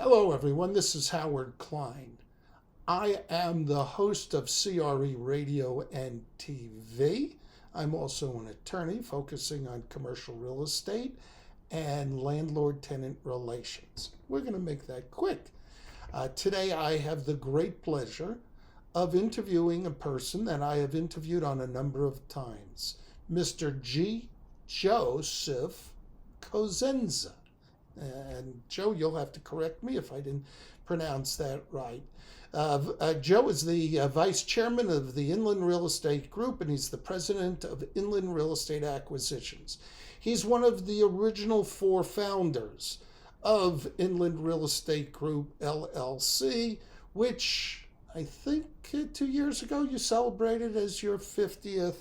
Hello, everyone. This is Howard Klein. I am the host of CRE Radio and TV. I'm also an attorney focusing on commercial real estate and landlord tenant relations. We're going to make that quick. Today, I have the great pleasure of interviewing a person that I have interviewed on a number of times, Mr. Joseph Cosenza. And Joe, you'll have to correct me if I didn't pronounce that right. Joe is the vice chairman of the Inland Real Estate Group, and he's the president of Inland Real Estate Acquisitions. He's one of the original four founders of Inland Real Estate Group, LLC, which I think 2 years ago you celebrated as your 50th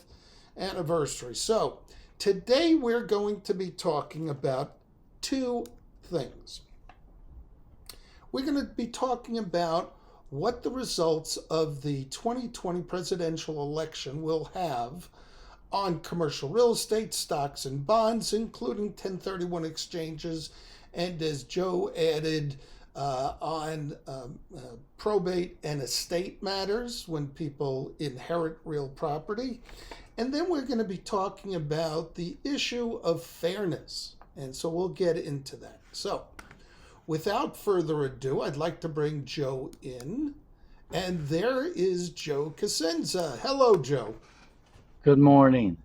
anniversary. So today we're going to be talking about two things. We're going to be talking about what the results of the 2020 presidential election will have on commercial real estate, stocks, and bonds, including 1031 exchanges, and as Joe added, on probate and estate matters when people inherit real property. And then we're going to be talking about the issue of fairness. And so we'll get into that. So without further ado, I'd like to bring Joe in. And there is Joe Cosenza. Hello, Joe. Good morning.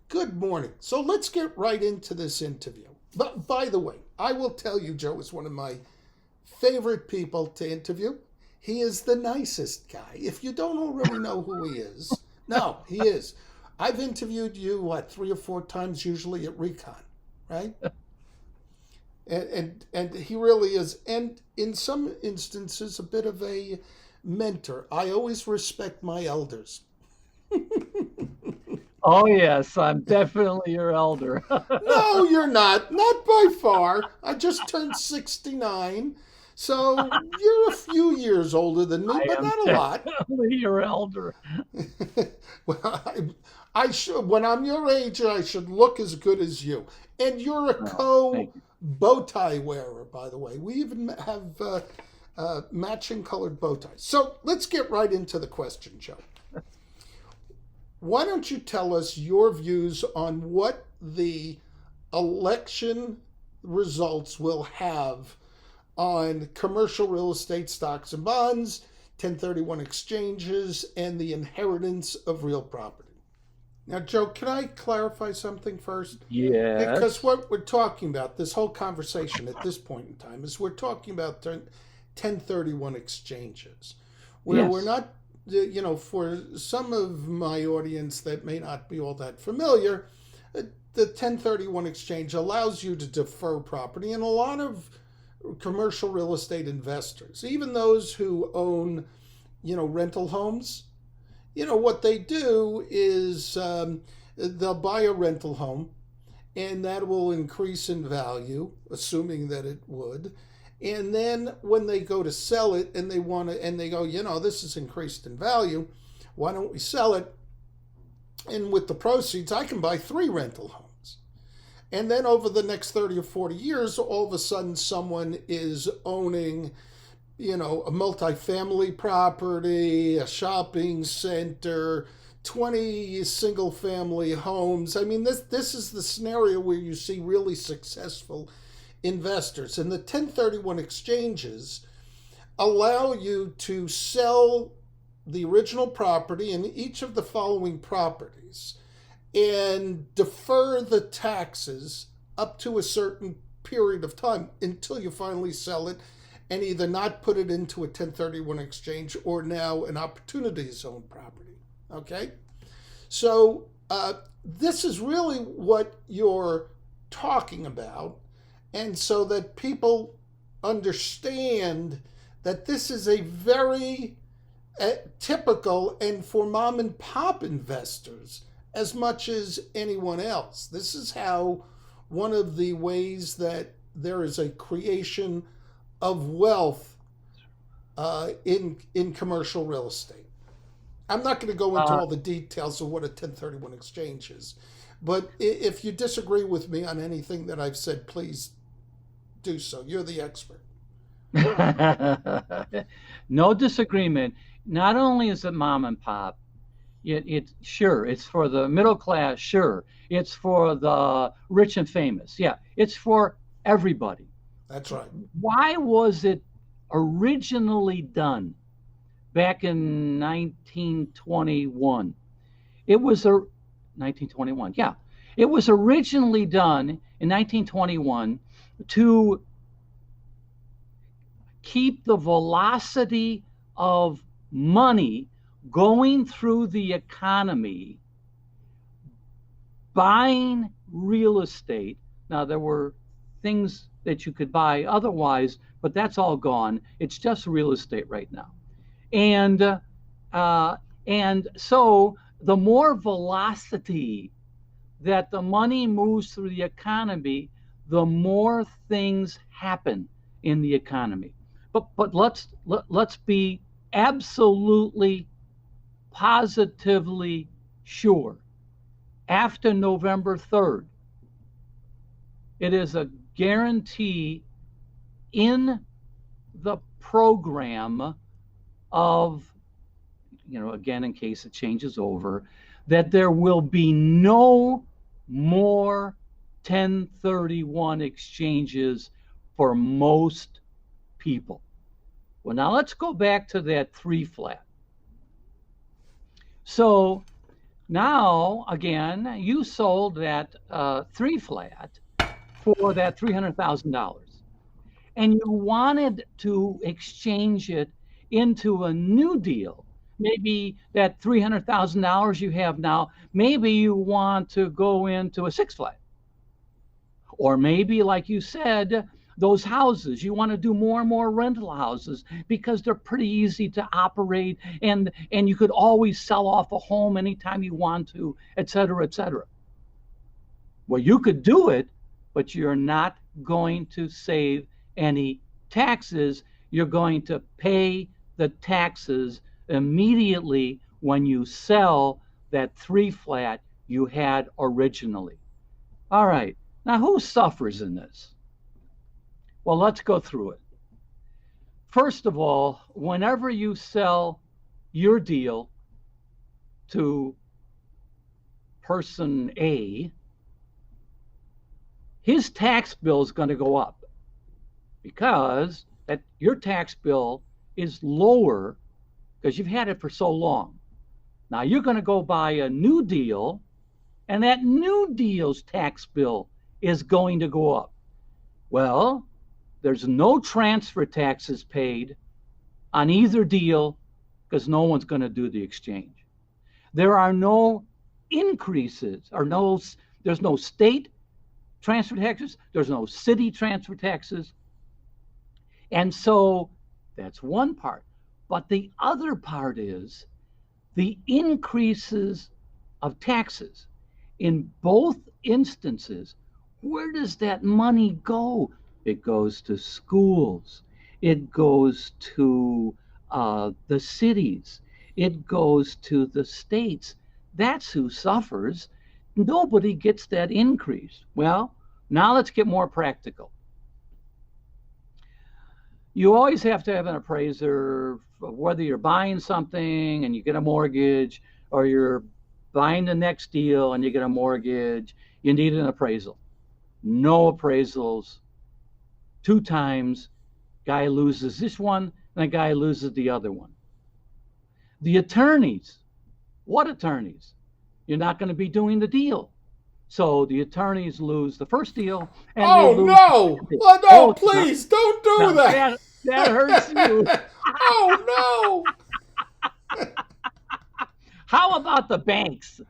Good morning. So let's get right into this interview. But by the way, I will tell you, Joe is one of my favorite people to interview. He is the nicest guy. If you don't already know who he is, no, he is. I've interviewed you, 3 or 4 times, usually at Recon. Right? And he really is, and in some instances, a bit of a mentor. I always respect my elders. Oh, yes, I'm definitely your elder. No, you're not. Not by far. I just turned 69, so you're a few years older than me, but not a lot. Definitely your elder. Well, I should. When I'm your age, I should look as good as you. And you're a bow tie wearer, by the way. We even have matching colored bow ties. So let's get right into the question, Joe. Why don't you tell us your views on what the election results will have on commercial real estate, stocks and bonds, 1031 exchanges, and the inheritance of real property? Now, Joe, can I clarify something first? Yes. Because what we're talking about, this whole conversation at this point in time, is we're talking about 1031 exchanges, where Yes. we're not, for some of my audience that may not be all that familiar, the 1031 exchange allows you to defer property, and a lot of commercial real estate investors, even those who own, rental homes, what they do is they'll buy a rental home, and that will increase in value, assuming that it would. And then when they go to sell it and they go, this is increased in value, why don't we sell it? And with the proceeds, I can buy 3 rental homes. And then over the next 30 or 40 years, all of a sudden someone is owning a multifamily property, a shopping center, 20 single family homes. I mean, this is the scenario where you see really successful investors. And the 1031 exchanges allow you to sell the original property and each of the following properties and defer the taxes up to a certain period of time until you finally sell it, and either not put it into a 1031 exchange or now an opportunity zone property. Okay? So this is really what you're talking about, and so that people understand that this is a very typical, and for mom and pop investors as much as anyone else. This is how one of the ways that there is a creation of wealth in commercial real estate. I'm not going to go into all the details of what a 1031 exchange is, but if you disagree with me on anything that I've said, please do so. You're the expert. No disagreement. Not only is it mom and pop, it's sure, it's for the middle class, sure. It's for the rich and famous. Yeah, it's for everybody. That's right. Why was it originally done back in 1921? It was a 1921. Yeah. It was originally done in 1921 to keep the velocity of money going through the economy, buying real estate. Now, there were things that you could buy otherwise, but that's all gone. It's just real estate right now. And and so the more velocity that the money moves through the economy, the more things happen in the economy. But let's be absolutely positively sure. After November 3rd, it is a guarantee in the program of, again, in case it changes over, that there will be no more 1031 exchanges for most people. Well, now let's go back to that 3 flat. So now, again, you sold that 3 flat for that $300,000. And you wanted to exchange it into a new deal. Maybe that $300,000 you have now, maybe you want to go into a 6 flat. Or maybe, like you said, those houses, you want to do more and more rental houses because they're pretty easy to operate, and you could always sell off a home anytime you want to, et cetera, et cetera. Well, you could do it, but you're not going to save any taxes. You're going to pay the taxes immediately when you sell that 3 flat you had originally. All right, now who suffers in this? Well, let's go through it. First of all, whenever you sell your deal to person A, his tax bill is going to go up because your tax bill is lower because you've had it for so long. Now you're going to go buy a new deal, and that new deal's tax bill is going to go up. Well, there's no transfer taxes paid on either deal because no one's going to do the exchange. There are no increases, or there's no state transfer taxes, there's no city transfer taxes. And so that's one part. But the other part is the increases of taxes. In both instances, where does that money go? It goes to schools. It goes to the cities. It goes to the states. That's who suffers. Nobody gets that increase. Well, now let's get more practical. You always have to have an appraiser, whether you're buying something and you get a mortgage, or you're buying the next deal and you get a mortgage, you need an appraisal. No appraisals. 2 times, guy loses this one and a guy loses the other one. The attorneys, what attorneys? You're not going to be doing the deal. So the attorneys lose the first deal. And oh, no. Oh, no, please, don't do that. That hurts you. Oh, no. How about the banks?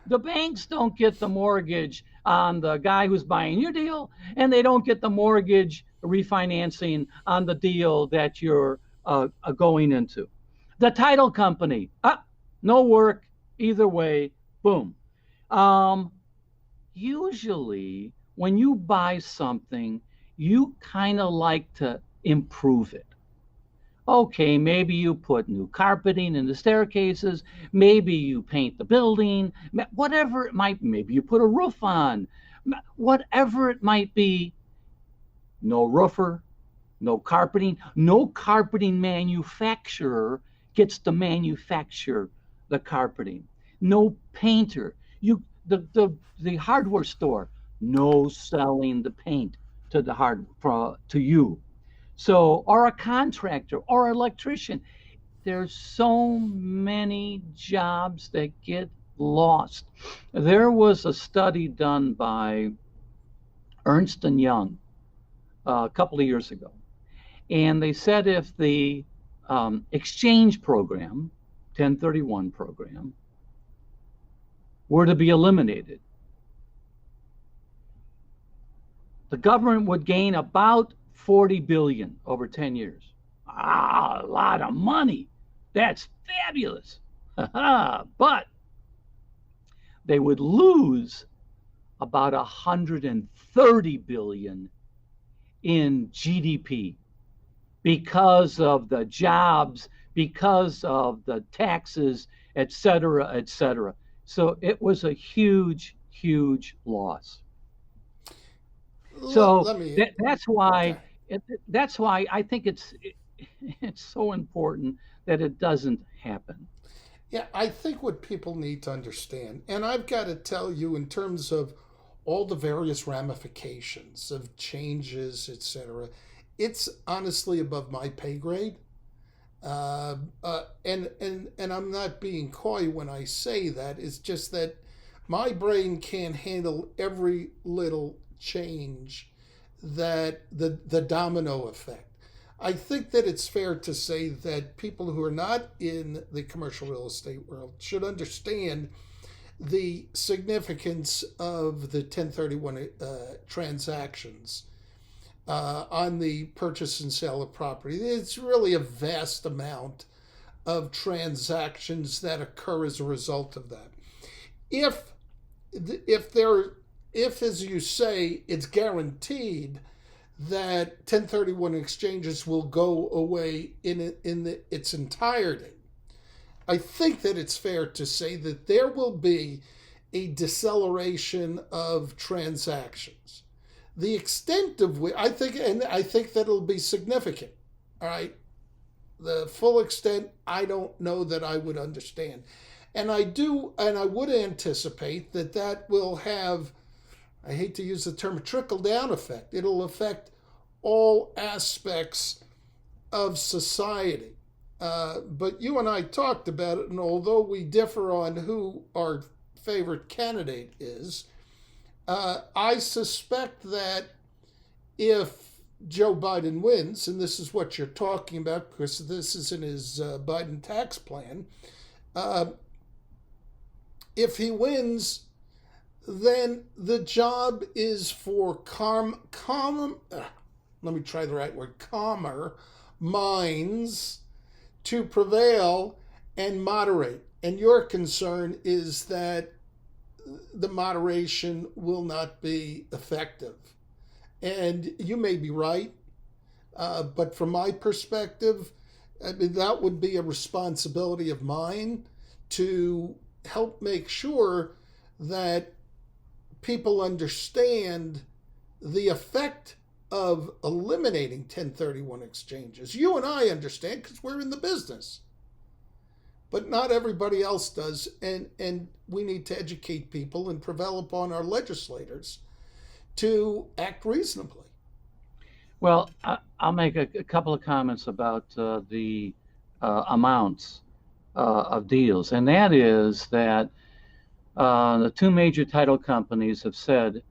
The banks don't get the mortgage on the guy who's buying your deal, and they don't get the mortgage refinancing on the deal that you're going into. The title company, no work either way, boom. Usually, when you buy something, you kind of like to improve it. Okay, maybe you put new carpeting in the staircases, maybe you paint the building, whatever it might be, maybe you put a roof on, whatever it might be. No roofer, No carpeting. No carpeting manufacturer gets to manufacture the carpeting. No painter. The hardware store, no selling the paint to the to you. So, or a contractor or electrician. There's so many jobs that get lost. There was a study done by Ernst and Young a couple of years ago, and they said if the exchange program, 1031 program, were to be eliminated, the government would gain about 40 billion over 10 years. A lot of money. That's fabulous. But they would lose about 130 billion in GDP because of the jobs, because of the taxes, et cetera, et cetera. So it was a huge, huge loss. So that's why I think it's so important that it doesn't happen. Yeah, I think what people need to understand, and I've got to tell you in terms of all the various ramifications of changes, etc., it's honestly above my pay grade. And I'm not being coy when I say that. It's just that my brain can't handle every little change, that the domino effect. I think that it's fair to say that people who are not in the commercial real estate world should understand the significance of the 1031 transactions on the purchase and sale of property. It's really a vast amount of transactions that occur as a result of that. If as you say, it's guaranteed that 1031 exchanges will go away in its entirety, I think that it's fair to say that there will be a deceleration of transactions. The extent of which I think that it'll be significant. All right. The full extent, I don't know that I would understand. And I would anticipate that will have, I hate to use the term, a trickle-down effect. It'll affect all aspects of society. But you and I talked about it, and although we differ on who our favorite candidate is, I suspect that if Joe Biden wins, and this is what you're talking about because this is in his Biden tax plan, if he wins, then the job is for calmer minds to prevail and moderate. And your concern is that the moderation will not be effective. And you may be right, but from my perspective, I mean, that would be a responsibility of mine to help make sure that people understand the effect of eliminating 1031 exchanges. You and I understand because we're in the business, but not everybody else does, and we need to educate people and prevail upon our legislators to act reasonably. Well, I'll make a couple of comments about the amounts of deals, and that is that the two major title companies have said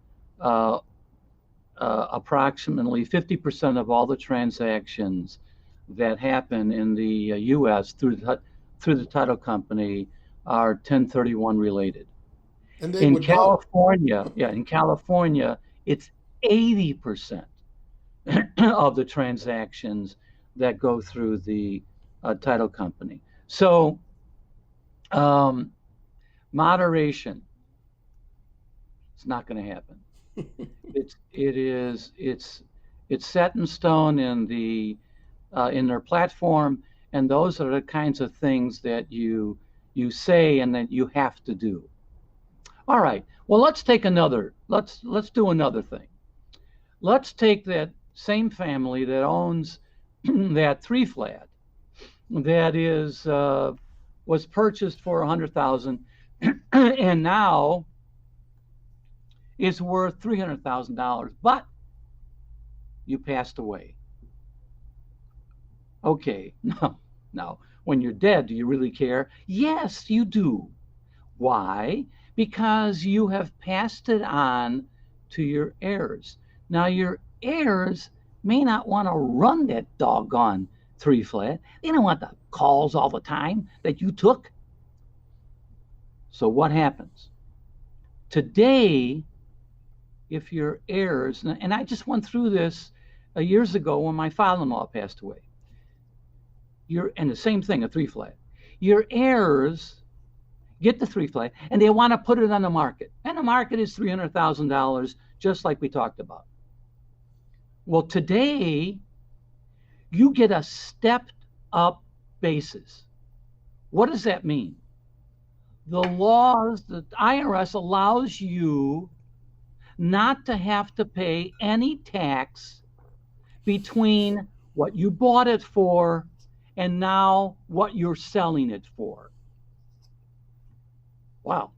approximately 50% of all the transactions that happen in the U.S. through the title company are 1031 related. And in California, it's 80% of the transactions that go through the title company. So moderation, it's not going to happen. It's set in stone in their platform, and those are the kinds of things that you say and that you have to do. All right. Well, let's do another thing. Let's take that same family that owns that 3-flat that is was purchased for $100,000 and now is worth $300,000, but you passed away. Okay, no. When you're dead, do you really care? Yes, you do. Why? Because you have passed it on to your heirs. Now, your heirs may not want to run that doggone 3-flat. They don't want the calls all the time that you took. So what happens? Today, if your heirs, and I just went through this years ago when my father-in-law passed away. And the same thing, a 3-flat. Your heirs get the 3-flat and they want to put it on the market. And the market is $300,000, just like we talked about. Well, today, you get a stepped up basis. What does that mean? The laws, the IRS allows you not to have to pay any tax between what you bought it for and now what you're selling it for. Wow.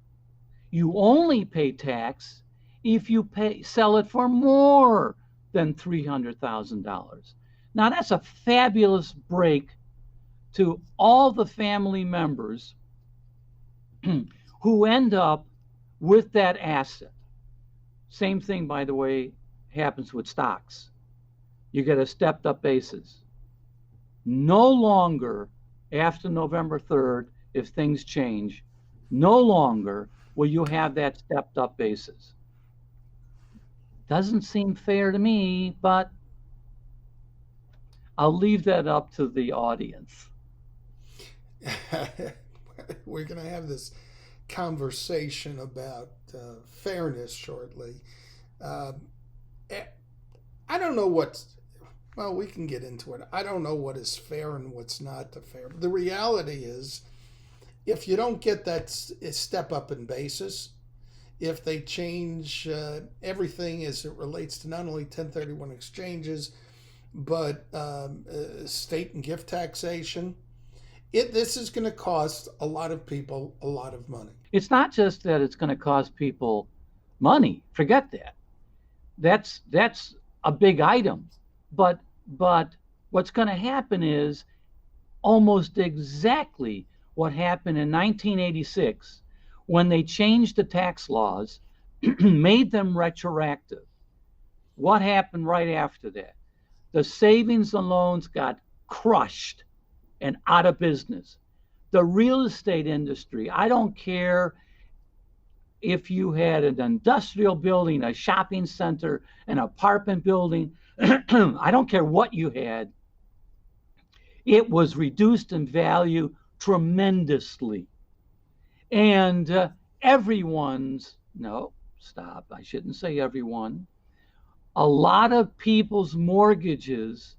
You only pay tax if you sell it for more than $300,000. Now that's a fabulous break to all the family members who end up with that asset. Same thing, by the way, happens with stocks. You get a stepped up basis. No longer, after November 3rd, if things change, no longer will you have that stepped up basis. Doesn't seem fair to me, but I'll leave that up to the audience. We're going to have this conversation about fairness shortly. I don't know well, we can get into it. I don't know what is fair and what's not fair. But the reality is, if you don't get that step up in basis, if they change everything as it relates to not only 1031 exchanges, but state and gift taxation, this is going to cost a lot of people a lot of money. It's not just that it's going to cost people money. Forget that. That's a big item. But what's going to happen is almost exactly what happened in 1986 when they changed the tax laws, made them retroactive. What happened right after that? The savings and loans got crushed and out of business. The real estate industry, I don't care if you had an industrial building, a shopping center, an apartment building, I don't care what you had, it was reduced in value tremendously. And no, stop, I shouldn't say everyone. A lot of people's mortgages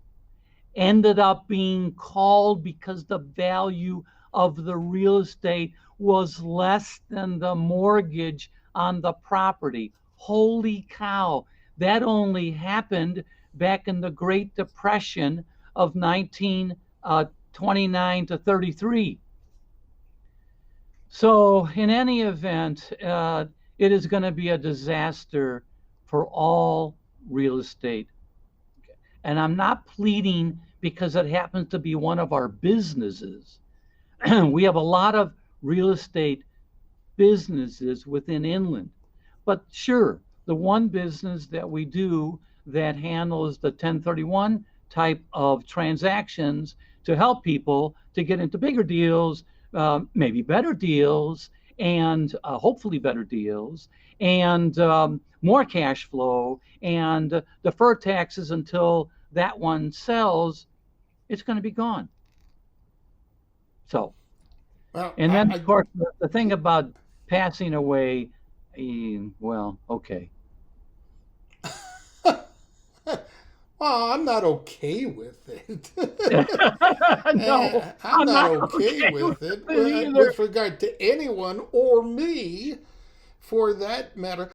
ended up being called because the value of the real estate was less than the mortgage on the property. Holy cow, that only happened back in the Great Depression of 1929 to 33. So in any event, it is going to be a disaster for all real estate. And I'm not pleading because it happens to be one of our businesses. We have a lot of real estate businesses within inland. But sure, the one business that we do that handles the 1031 type of transactions to help people to get into bigger deals, maybe better deals, and hopefully better deals, and more cash flow, and defer taxes until that one sells, it's going to be gone. So, well, and then of course the thing about passing away, well, okay. Well, I'm not okay with it. No, I'm not okay with it with regard to anyone or me, for that matter.